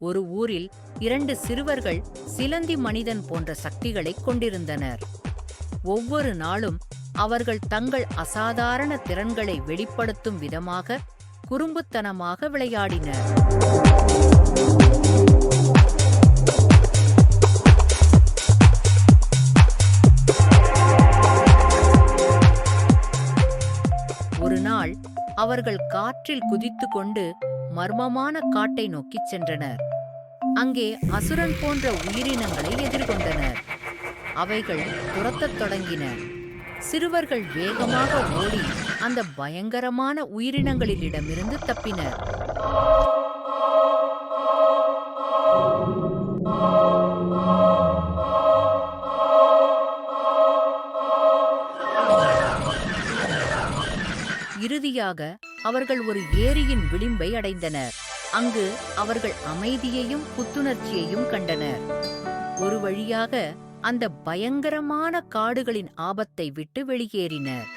ஒரு ஊரில் 2 சிறுவர்கள் சிலந்தி மனிதன் போன்ற சக்திகளைக் கொண்டிருந்தனர். ஒவ்வொரு நாளும் அவர்கள் தங்கள் அசாதாரண திறன்களை வெளிப்படுத்தும் விதமாக குறும்புத்தனமாக விளையாடினர். ஒரு நாள் அவர்கள் காற்றில் குதித்துக்கொண்டு மர்மமான காட்டை நோக்கிச் சென்றனர். அங்கே அசுரன் போன்ற உயிரினங்களை எதிர்கொண்டனர். அவைகள் துரத்தத் தொடங்கின. சிறுவர்கள் வேகமாக ஓடி அந்த பயங்கரமான உயிரினங்களிடமிருந்து தப்பினர். இறுதியாக அவர்கள் ஒரு ஏரியின் விளிம்பை அடைந்தனர். அங்கு அவர்கள் அமைதியையும் புத்துணர்ச்சியையும் கண்டனர். ஒரு வழியாக அந்த பயங்கரமான காடுகளின் ஆபத்தை விட்டு வெளியேறினர்.